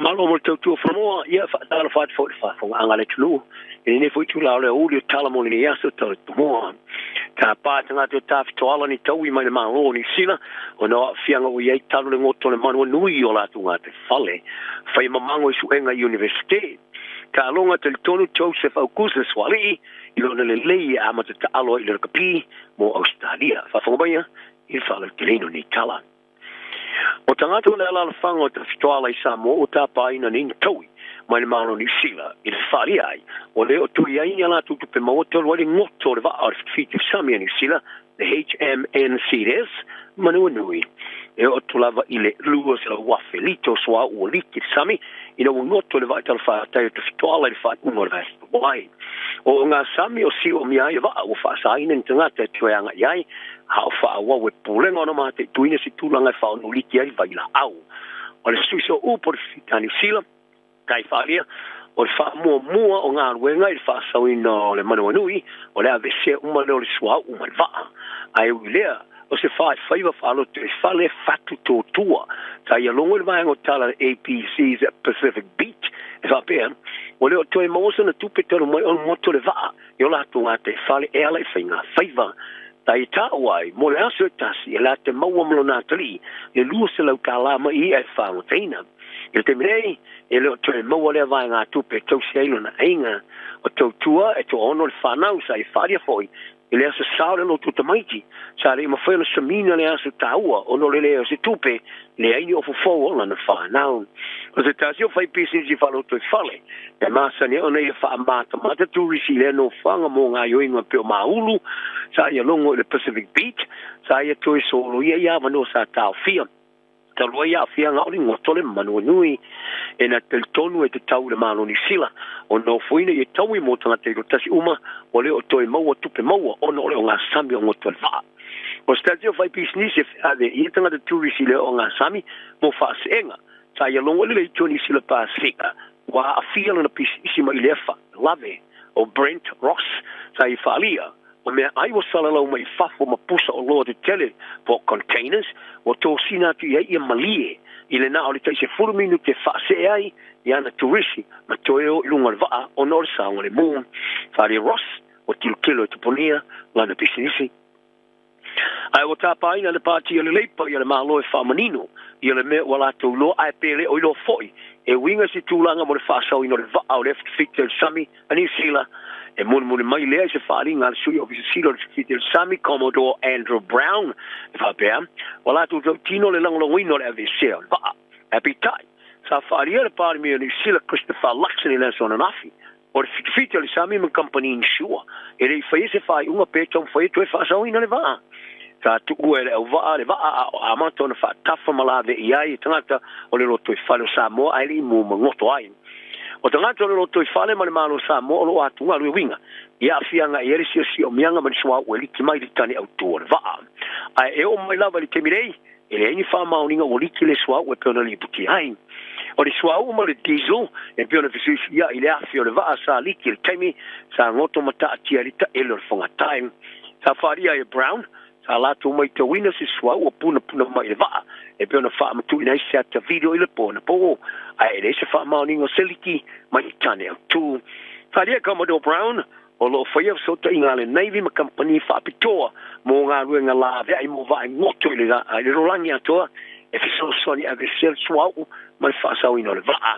malo mo tu Samoa ia fa tala fa anga le tulu ne foi tu la le o le tala mo le ia so tala mo ta pa tanga te ta fitoala ni tau I mai ma o ni sila o no fianga o ia tala le ngoto le manu nui o la tunga te fale fai mamango su enga university ka longa te tonu Joseph Augusta swali I lona le lei a mata ta alo I le kapi mo Australia fa fongabaya I fala teleno ni tala o tangata o le ala whanga o te fitoala I Samoa o tā paina ni taui mai le maano ni sila I le whari ai o le o tui ai ni ala tutu pe maua te alwari ngoto le waa ar fitu samia ni sila le HMNCS manua nui e o tulava I le lua sila wafe lito soa ua liki sami ina o ngoto le waa tala wha tai o te fitoala le wha ungo le vasta wai o ngā sami o si o miai waa o wha sa ina ni tangata e tueanga iai hao wha wa we pulenga ona mate tuina si tulanga wha no liki ai vai la au o le suiso upo le fitani sila kai wharia o le wha mua o ngā ruenga I le wha sauina o le manua nui o le avese umane o le sua umane waa ai uilea o se wha whaiva whalo te whale fatu tō tua ta ia longo le vaenga o tala APC's Pacific Beach e wha pēr o leo toi mausa na tupe taro mai o moto le waa I o lato ngā te whale e ala I whainga whaiva tai tāwai, mo le aso tasi, e la te maua mlo nātali, le lua se lau kālama I e whāngo teina. E te mirei, e leo toe maua lea vai ngā tupe tau se ailo na ainga, o tau tua e to ono le whanau sa I wharia foi, e le aso saore lo tuta maiti, sa le ima whaila samina le aso tāua, ono le leo se tupe, le aini o fufou o lana whanau. O te tasi o whai pisi si whalo toi whale, e masani ona I wha mata turisi le no whanga mo ngā yoinga peo maulu, sa ia longo I le Pacific Beach, sa ia toi solo ia mano sa tau fia. Ta lua ia fia ngauri ngotole manua nui, e na tel tonu e te tau le mano ni sila, o no fuina I tau I motanga te tasi uma, o leo toi maua tupe maua, o no leo ngā sami o ngotole vaa. O stazio fai pisnisi e whiade, I tanga te turisi le o ngā sami, mo wha seenga, sa ia longo le toni sila Pasifika, wa a fia lana pisnisi ma I lefa, lave, o Brent Ross, sa I whalia, o mea ai wa salalau mai fafo ma pusa o loa te tele po containers o tō sina tu ia malie I le nao le taise furuminu te whaase ai I ana turisi ma toe o ilunga le waa o nore saonga le mū whare Ross o tilukelo e tuponia lana pisinisi ai o tāpaina le pāti o le leipa I le malo e whamanino I le mea wala tau loa ai pele o ilo foi e winga si tūlanga mo le whaasau ino le waa o le fitel sami ani sila e mun mai lea se whaari ngā sui o visasilo le fitel sami Commodore Andrew Brown e whapea wala tu tino le langolonguino le avesea le waa apitai sa whaari le pāri mea ni sila Christopher Luxon I le sona nafi o le fitel sami man company insure e rei whaie se whaai unga pētau whaie tu e whaasau ina le waa ta tu ue le au waa le waa a mato na whaatafa malave I ai tangata o le roto I whalo Samoa ai li mu mangoto ai o tangata o le roto I whale ma le malo Samoa o lo atunga lue winga ia fianga I ere si o mianga ma le sua ue li ki mai li tani au tua le waa ai e o mai lava li temirei e le ini wha maoninga o li ki le sua ue peona li puki ai o le sua uma le diesel e peona fisisi ia I le afi o le waa sa li ki le taimi sa ngoto mata atia rita e le fonga time sa wharia e Brown sa lato mai te wina si sua ua puna mai le waa e peona wha amatu ina isi ata video I le pōna po ai e se wha maoninga o seliki mai tane au tū wharia Commodore Brown o lo whaia sota I ngā le Navy ma company wha apitoa mō ngā ruenga lawe ai mō vai ngoto I le rolangi atoa e fiso soni a vesel sua u mai whaasau ino le waa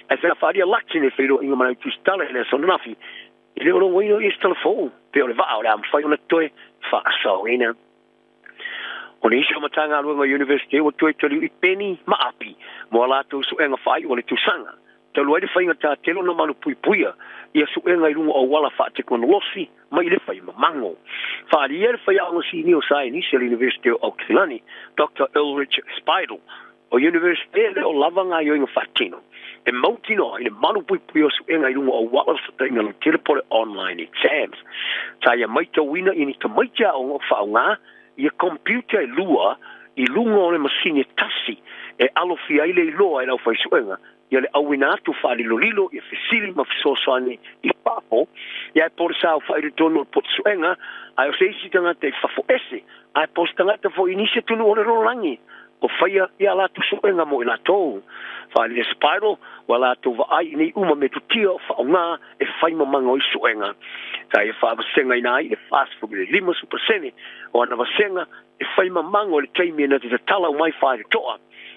e wharia Luxon e whiro inga mana tu stala e le sona nafi I le oro wino I stalafou pe o le waa o le am whai ona toe whaasau ina o ni sio matanga luenga university o toi tali I peni maapi mo alato su enga fai o le tusanga te luai de whainga tā telo na manu puipuia ia su enga I lunga o wala wha teknolosi mai le whai mamango whaari e le whai aonga si ni o sai ni se University o Auckland Dr. Ulrich Speidel o university le o lava ngā yoinga whatino e mautino I le manu puipuia o su enga I lunga o wala sa inga lo telepore online exams sa ia mai ta wina ini ta mai tia o whaunga ia computer I lua I lunga o le masini tasi e alofi ai le loa e lau whai suenga ia le awina atu whaari lolilo ia fisili ma fisosoane I papo ia e por sao whairi tono pot suenga ai o se isi tanga te whafo ese ai pos tanga te fo inise tunu o le rolangi o whaia ia la tu suenga mo I la tou fa le spiral wala to va ai ni uma me tu tio fa nga e fai mamanga o suenga ta e fa senga ina e fast for le 5% o na senga e fai mamanga o le taimi na te tala mai fa to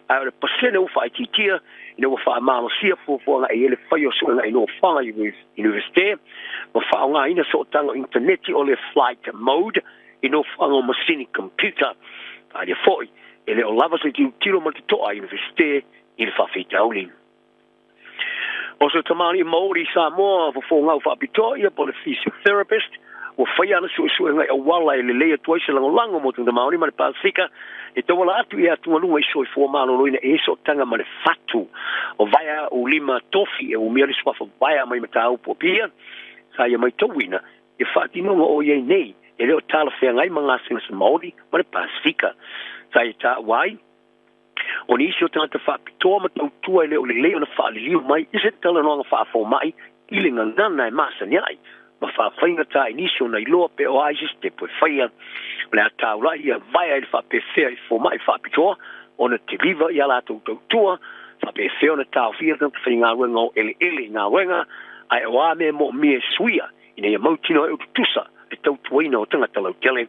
a le pasene o fa titia ina fa ma sia fo nga e le fai o suenga ino fa university ma fa nga ina so tanga internet o le flight mode ino fa nga machine computer a le foi ele o lava se tiro mo to a university il fa fitauli o so tamani Maori Samoa fo nga fa pitoia por physiotherapist o fai ana so nga o wala ele le toise lango mo tunda Maori ma Pasifika e to wala atu ia tu lunga so fo malo loina e so tanga ma le fatu o vai o lima tofi e o mele swa fo vai mai mata o popia sa ia mai towina e fati no o ye nei ele o tala fe ngai manga sina Maori ma Pasifika sa ita wai o ni sio tanga fa pito ma tu ele o le ona fa le mai ise tala no fa fo mai ilinga nana e masa nyai ma fa fainga ta inisio na ilo pe o ai ste po faia le ata ula ia vai ai fa pe fe fo mai fa pito ona te viva ia la tu fa pe fe ona ta fia tan fainga wengo ele na wenga ai wa me mo mi suia ina ia mautino e tusa e tau tuina o tanga talo tele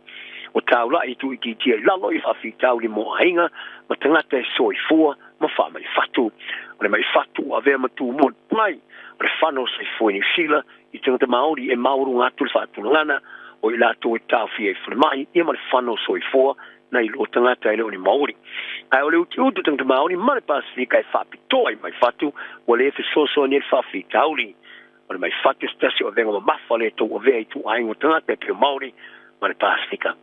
o taula i tu i tia lalo i fafi tauli mo ainga ma tangata e soi fua ma fa mai fatu o le mai fatu a vea matu mo mai o le whano sai fua ni sila i tangata Maori e mauru ngatu le fatu ngana o i lato e taufi e fule mai i ma le whano soi fua na i lo tangata e leo ni Maori ai o le uti utu tangata Maori ma le Pasifika e fapi toa i mai fatu o le efe soso ni e fafi tauli o le mai fatu stasi o venga ma mafa le to o vea i tu aingo tangata e pio Maori ma le Pasifika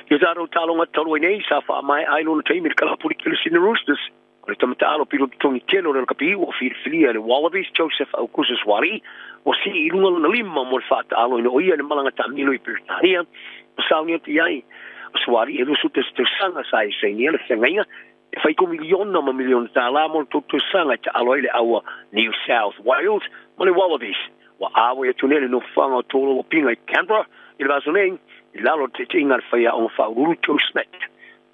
yo zaro talonga talo nei sa fa mai island team kala puri kilisi na roosters o le tamatalo pilo tongi telo le kapi o filia le wallabies Joseph au kusus wari o si ilunga na lima mo fa talo no ia le malanga tamilo i pertania o sauni ti ai o swari e lusu te sanga sai sei ni le sengainga e fai ko milion tala mo to sanga ta aloile awa New South Wales mo le wallabies wa awe tunele no fanga tolo pinga Canberra il va soneng lalo te inga faya on fa ruto smet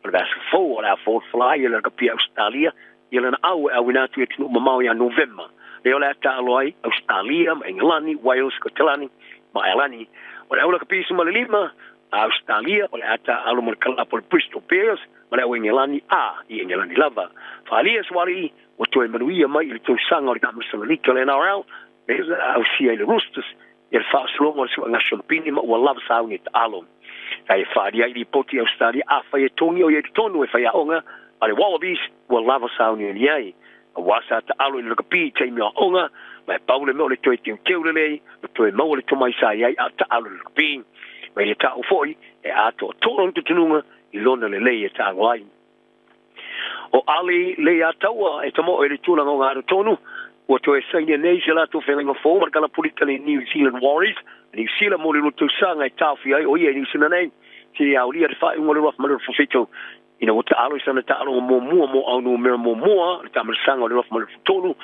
o vas fo ora for fly la kapia Australia yela na au na tu etno mamau ya November le ola ta aloi Australia England Wales Scotland ma Elani o la kapia suma lima Australia o la ta alo mo kala por Bristol Bears ma la England i England lava fa ali swari o to emanuia mai il to sanga o gamu sanga ni kala na around there's au si le roosters il fa solo mo su national pinima o love sound it alum ai fa dia i poti Australia a fa e tongi o e tonu e fa ya onga ale wallabies o love sound ni ai a wasa ta alu ni kapi te mi onga mai paule mo le toi tiu le toi mo le to mai sai ai ta alu ni kapi mai ta o foi e a to tonu tu tununga i lona le le ta wai o ali le atawa e tomo e le tula nga tonu o to e saini nei sela to feeling of forward kala politika ni New Zealand Warriors New Zealand mo le to sanga tafi ai o ye ni sina nei ti au lia fa mo le rof mo le fofito ina o ta alo sana ta alo mo au no mer mo ta mo sanga o le rof mo le tolu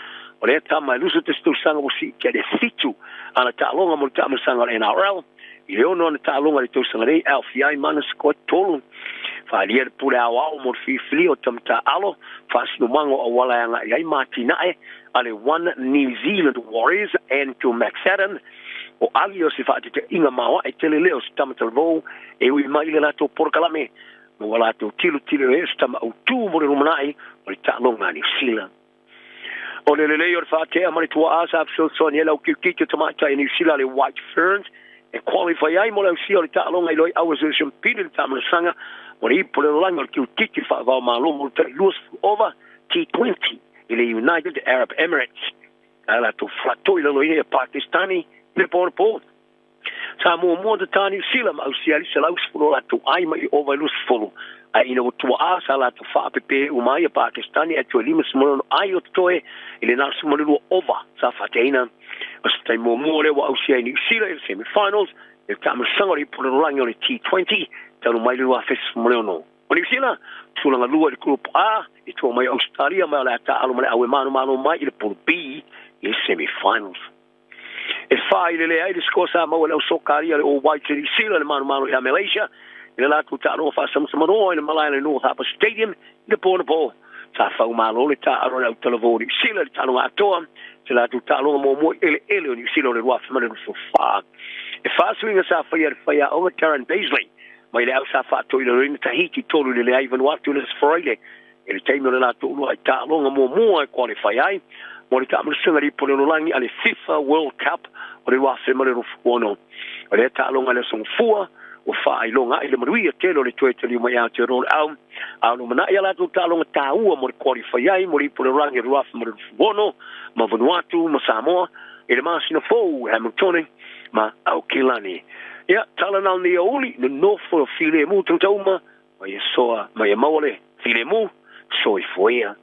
o le ta mai lusu te sto sanga o si ke de fitu ana ta alo mo ta mo sanga le NRL i le ono ta alo le to sanga nei LFI mana squad tolu fa lia pula au mo fi o tamta alo fa sino mango o wala nga ai matina e ale one New Zealand Warriors and to McFadden o alio se fa te inga mawa e tele leo stamatalvo e ui mai la to porkalame mo wala to tilo e stama o tu mo le rumanai o ta longa New Zealand o le leo fa te amari to asa so sonia lo kiki tomata in New Zealand le white ferns e qualify ai mo le sio ta longa i hours is impeded tamana sanga o le po le langa ki kiki fa va ma lo mo te lose over T20 in the United Arab Emirates. Ala to flato ilo ina Pakistani le porpo. Sa mo de tani silam au siali selaus folo to ai mai overlus folo. Ai ino to asa la to fa pepe umai Pakistani at limus mo ai toe ile na sumo lu over sa fatina. Astai mo le wa au siali sila semi-finals. Il tamu sangori por rango le T20 tanu mai lu afes mo no. Oni sila tulanga lua le grup A i to mai Australia mai la ta alu mai awe manu mai i le pool B i semi-finals. E fai le ai le scosa ma wala sokaria le o white city sila le manu i Malaysia i le la tu ta no fa sam samano i le Malaya North Harbour Stadium i le Port sa fau malo le ta aro na televoni sila le talo atoa sila tu talo mo ele ni sila le waf mane fu fa e fa swinga sa fa o Karen Paisley mai le sa fa to ile rin Tahiti tolu le even watu le Friday ele taimo le la to ai talo mo qualify ai mo le ta mo singa ri pole no langi ale FIFA World Cup o le waf mane fu ono o le talo ngale song fua o fa ilonga ile maruia telo le tuete li mai ate rol au no mana ia la tu talonga taua mo qualify ai mo ri pole rangi ruaf mo bono ma Vanuatu ma Samoa ile masina fo Hamilton ma au kilani ia talana ni oli no nofo file mu tu tauma mai soa mai maole file mu soi foia